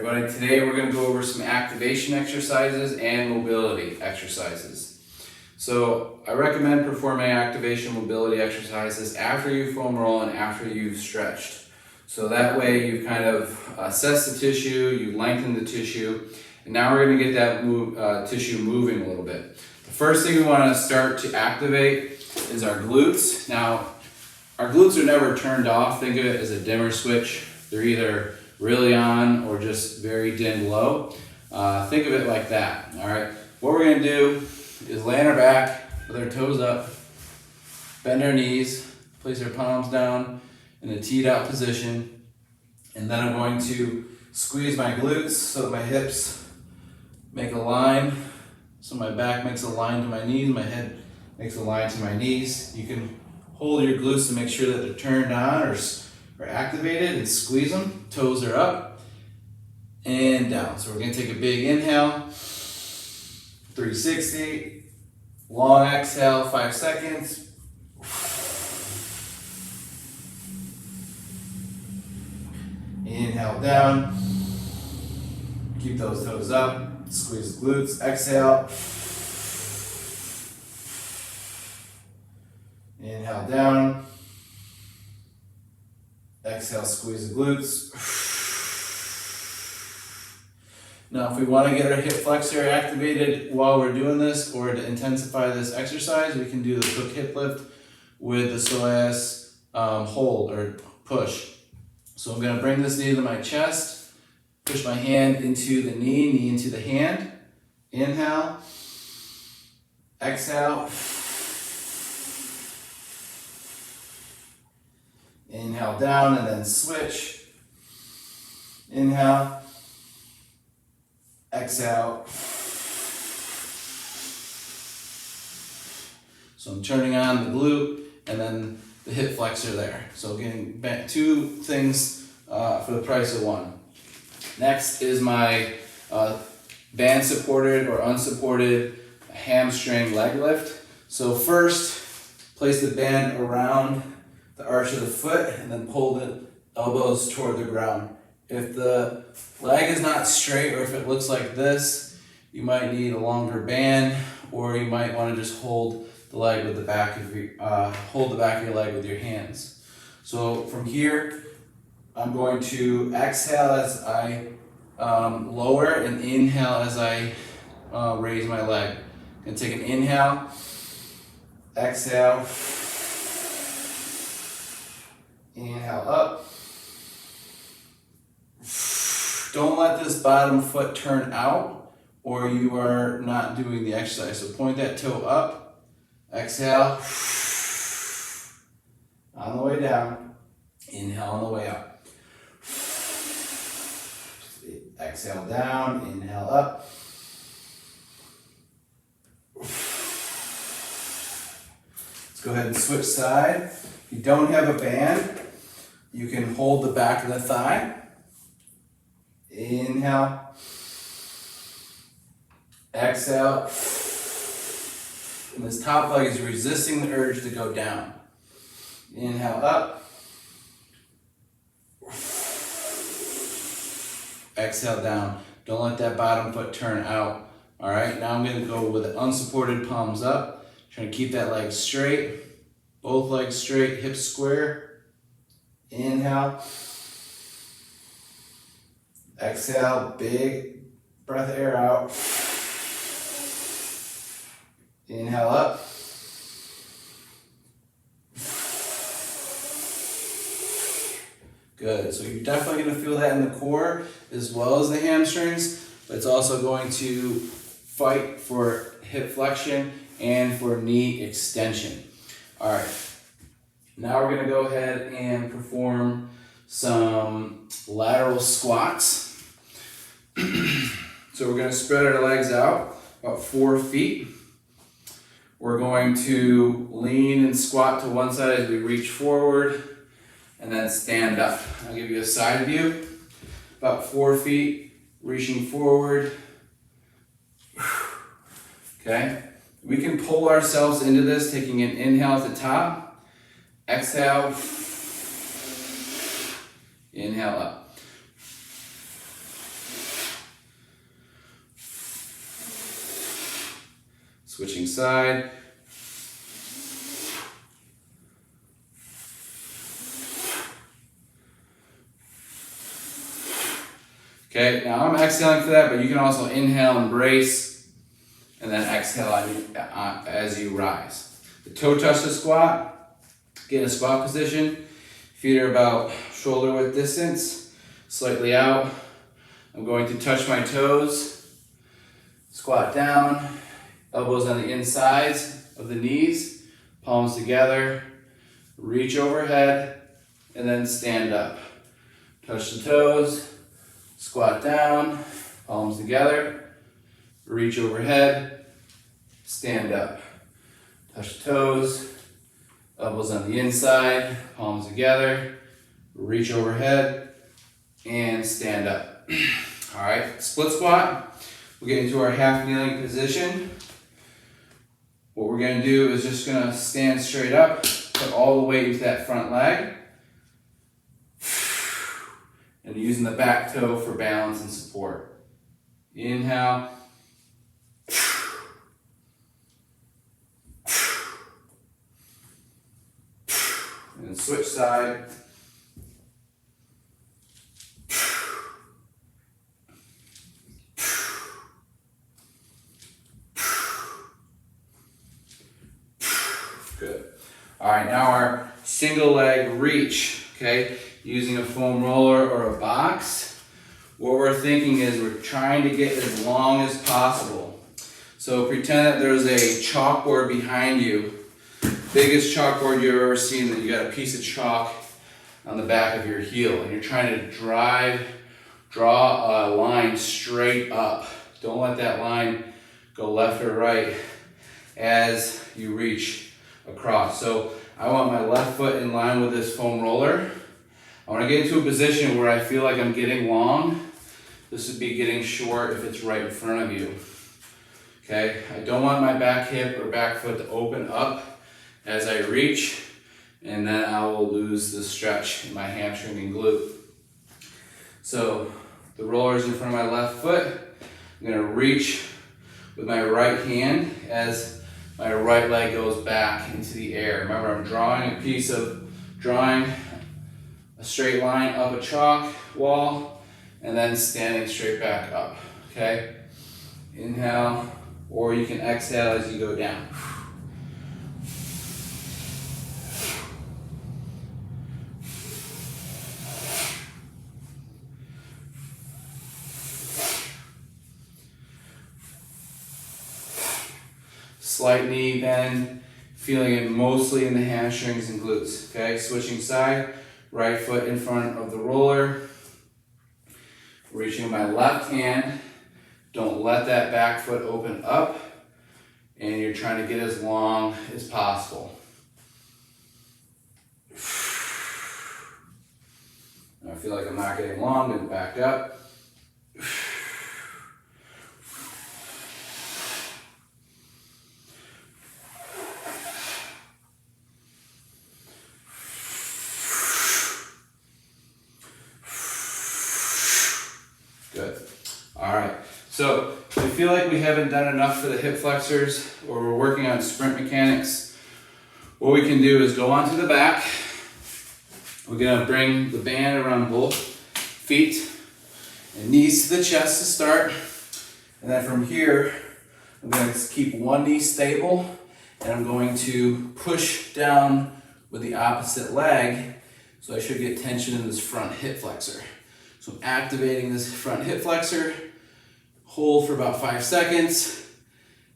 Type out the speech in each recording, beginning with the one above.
everybody. Today we're going to go over some activation exercises and mobility exercises. So I recommend performing activation mobility exercises after you foam roll and after you've stretched. So that way you've kind of assessed the tissue, you've lengthened the tissue, and now we're going to get that tissue moving a little bit. The first thing we want to start to activate is our glutes. Now, our glutes are never turned off. Think of it as a dimmer switch. They're either really on or just very dimmed low. Think of it like that, all right? What we're gonna do is lay on our back with our toes up, bend our knees, place our palms down in a teed out position, and then I'm going to squeeze my glutes so that my hips make a line, so my back makes a line to my knees, my head makes a line to my knees. You can hold your glutes to make sure that they're turned on or activated and squeeze them. Toes are up and down. So we're going to take a big inhale, 360, long exhale, 5 seconds. Inhale down, keep those toes up, squeeze the glutes, exhale. Inhale down. Exhale, squeeze the glutes. Now, if we want to get our hip flexor activated while we're doing this or to intensify this exercise, we can do the hook hip lift with the psoas hold or push. So I'm going to bring this knee to my chest, push my hand into the knee into the hand. Inhale, exhale. Inhale down and then switch. Inhale. Exhale. So I'm turning on the glute and then the hip flexor there. So getting back 2 things for the price of 1. Next is my band supported or unsupported hamstring leg lift. So first, place the band around the arch of the foot and then pull the elbows toward the ground. If the leg is not straight or if it looks like this, you might need a longer band, or you might want to just hold the leg with the back of your hold the back of your leg with your hands. So from here, I'm going to exhale as I lower and inhale as I raise my leg. I'm going to take an inhale, exhale. Inhale up. Don't let this bottom foot turn out or you are not doing the exercise. So point that toe up. Exhale. On the way down. Inhale on the way up. Exhale down. Inhale up. Let's go ahead and switch side. If you don't have a band, you can hold the back of the thigh. Inhale. Exhale. And this top leg is resisting the urge to go down. Inhale up. Exhale down. Don't let that bottom foot turn out. All right, now I'm going to go with the unsupported palms up. Trying to keep that leg straight. Both legs straight, hips square. Inhale. Exhale, big breath of air out. Inhale up. Good, so you're definitely going to feel that in the core as well as the hamstrings, but it's also going to fight for hip flexion and for knee extension. All right, now we're going to go ahead and perform some lateral squats. So we're going to spread our legs out about 4 feet. We're going to lean and squat to one side as we reach forward and then stand up. I'll give you a side view. About 4 feet, reaching forward. Okay. We can pull ourselves into this, taking an inhale at the top, exhale, inhale up. Switching side. Okay, now I'm exhaling for that, but you can also inhale and brace, and then exhale as you rise. The toe touch to squat, get in a squat position. Feet are about shoulder width distance, slightly out. I'm going to touch my toes, squat down, elbows on the insides of the knees, palms together, reach overhead, and then stand up. Touch the toes, squat down, palms together, reach overhead, stand up. Touch the toes, elbows on the inside, palms together, reach overhead, and stand up. All right, split squat. We'll get into our half kneeling position. What we're gonna do is just gonna stand straight up, put all the weight into that front leg, and using the back toe for balance and support. Inhale. And then switch side. Good. All right, now our single leg reach, okay? Using a foam roller or a box. What we're thinking is we're trying to get as long as possible. So pretend that there's a chalkboard behind you. Biggest chalkboard you've ever seen, that you got a piece of chalk on the back of your heel, and you're trying to draw a line straight up. Don't let that line go left or right as you reach across. So I want my left foot in line with this foam roller. I want to get into a position where I feel like I'm getting long. This would be getting short if it's right in front of you. Okay, I don't want my back hip or back foot to open up as I reach, and then I will lose the stretch in my hamstring and glute. So the roller is in front of my left foot. I'm gonna reach with my right hand as my right leg goes back into the air. Remember, I'm drawing a straight line up a chalk wall and then standing straight back up, okay? Inhale, or you can exhale as you go down. Slight knee bend, feeling it mostly in the hamstrings and glutes, okay? Switching side, right foot in front of the roller. Reaching with my left hand. Don't let that back foot open up, and you're trying to get as long as possible. I feel like I'm not getting long, and back up. Good. All right. So if you feel like we haven't done enough for the hip flexors, or we're working on sprint mechanics, what we can do is go onto the back. We're gonna bring the band around both feet and knees to the chest to start. And then from here, I'm gonna keep one knee stable, and I'm going to push down with the opposite leg. So I should get tension in this front hip flexor. So I'm activating this front hip flexor, hold for about 5 seconds,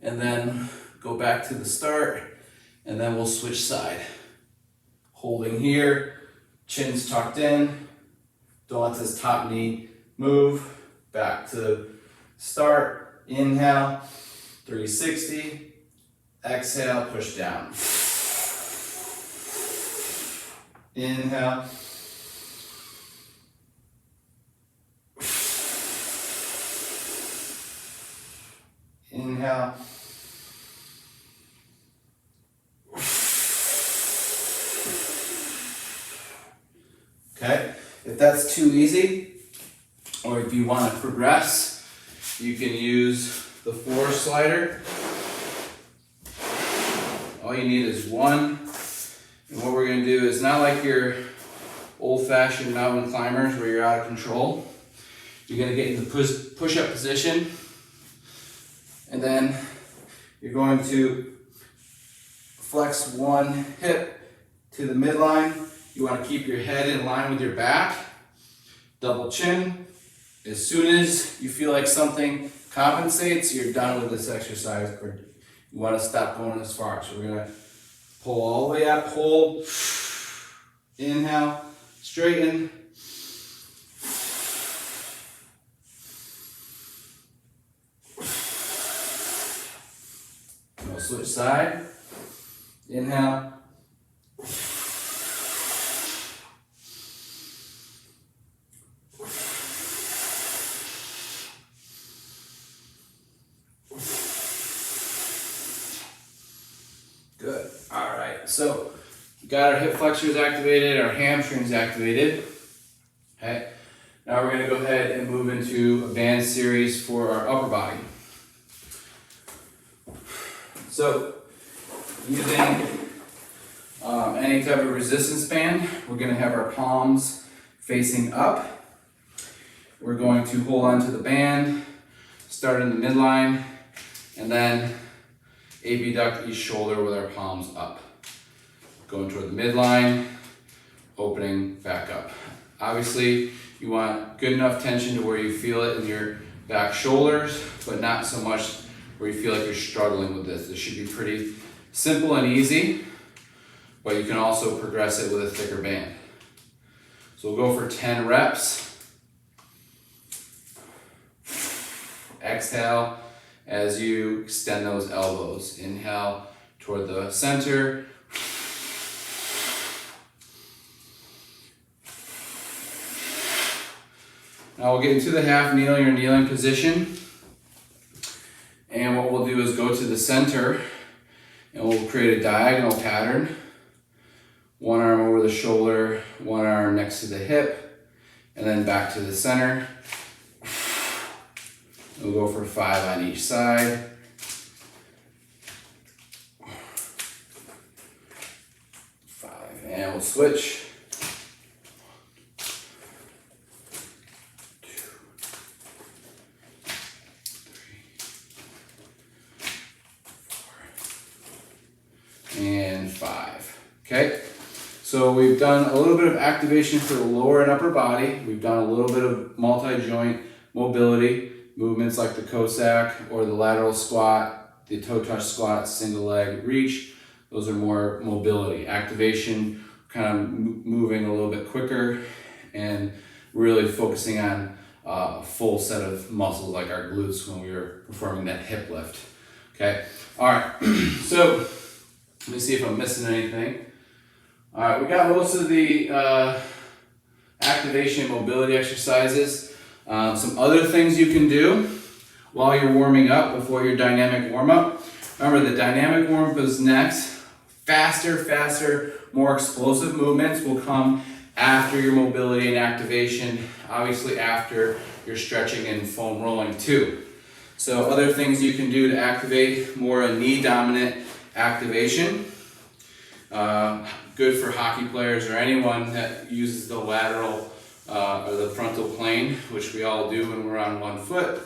and then go back to the start, and then we'll switch side. Holding here, chin's tucked in, don't let this top knee move, back to start, inhale, 360, exhale, push down. Inhale. Inhale. Okay, if that's too easy, or if you want to progress, you can use the floor slider. All you need is one. And what we're gonna do is not like your old-fashioned mountain climbers where you're out of control. You're gonna get into push-up position, and then you're going to flex one hip to the midline. You want to keep your head in line with your back. Double chin. As soon as you feel like something compensates, you're done with this exercise, or you want to stop going as far. So we're going to pull all the way up, hold, inhale, straighten. We'll switch side. Inhale. Good. All right. So we got our hip flexors activated, our hamstrings activated. Okay. Now we're going to go ahead and move into a band series for our upper body. So using any type of resistance band, we're going to have our palms facing up. We're going to hold on to the band, start in the midline, and then abduct each shoulder with our palms up. Going toward the midline, opening back up. Obviously, you want good enough tension to where you feel it in your back shoulders, but not so much where you feel like you're struggling with this. This should be pretty simple and easy, but you can also progress it with a thicker band. So we'll go for 10 reps. Exhale as you extend those elbows. Inhale toward the center. Now we'll get into the half kneeling or kneeling position. And what we'll do is go to the center and we'll create a diagonal pattern. One arm over the shoulder, one arm next to the hip, and then back to the center. We'll go for 5 on each side. And we'll switch. 2, 3, 4, and 5. Okay, so we've done a little bit of activation for the lower and upper body. We've done a little bit of multi-joint mobility, movements like the Cossack or the lateral squat, the toe touch squat, single leg reach. Those are more mobility. Activation, kind of moving a little bit quicker and really focusing on a full set of muscles like our glutes when we were performing that hip lift. Okay, all right, so let me see if I'm missing anything. All right, we got most of the activation mobility exercises. Some other things you can do while you're warming up before your dynamic warm-up. Remember, the dynamic warm-up is next. Faster, more explosive movements will come after your mobility and activation, obviously after your stretching and foam rolling too. So other things you can do to activate more a knee dominant activation. Good for hockey players or anyone that uses the lateral or the frontal plane, which we all do when we're on one foot,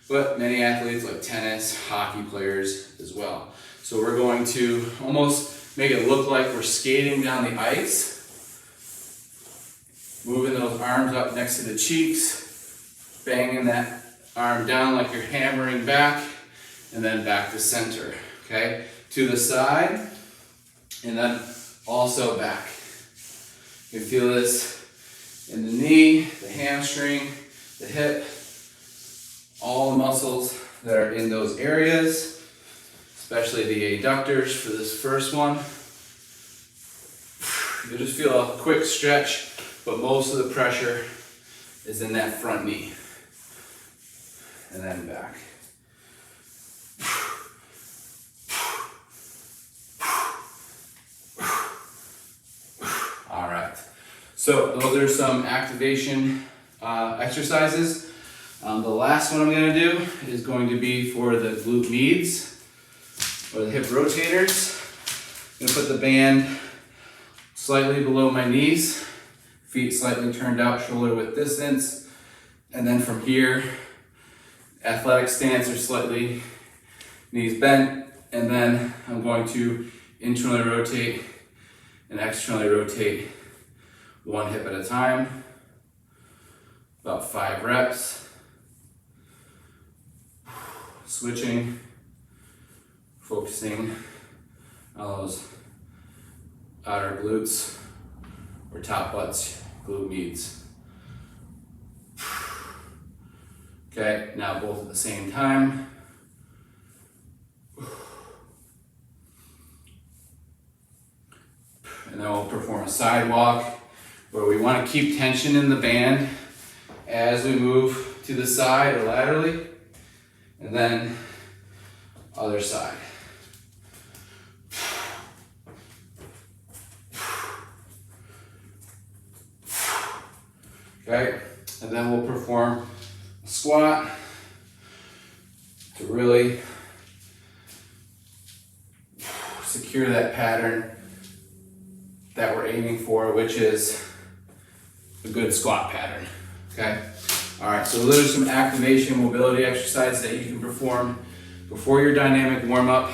but many athletes like tennis, hockey players as well. So we're going to almost make it look like we're skating down the ice, moving those arms up next to the cheeks, banging that arm down like you're hammering back, and then back to center, okay? To the side, and then also back. You can feel this in the knee, the hamstring, the hip, all the muscles that are in those areas, especially the adductors for this first one. You'll just feel a quick stretch, but most of the pressure is in that front knee. And then back. All right. So those are some activation exercises. The last one I'm going to do is going to be for the glute meds or the hip rotators. gonna put the band slightly below my knees, feet slightly turned out, shoulder width distance. And then from here, athletic stance or slightly knees bent. And then I'm going to internally rotate and externally rotate one hip at a time. About 5 reps. Switching, focusing on those outer glutes or top butts, glute meats. Okay, now both at the same time. And then we'll perform a sidewalk where we want to keep tension in the band as we move to the side or laterally. And then other side. Okay, and then we'll perform a squat to really secure that pattern that we're aiming for, which is a good squat pattern. Okay, all right, so those are some activation mobility exercises that you can perform before your dynamic warm-up,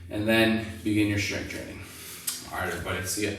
and then begin your strength training. All right, everybody, see ya.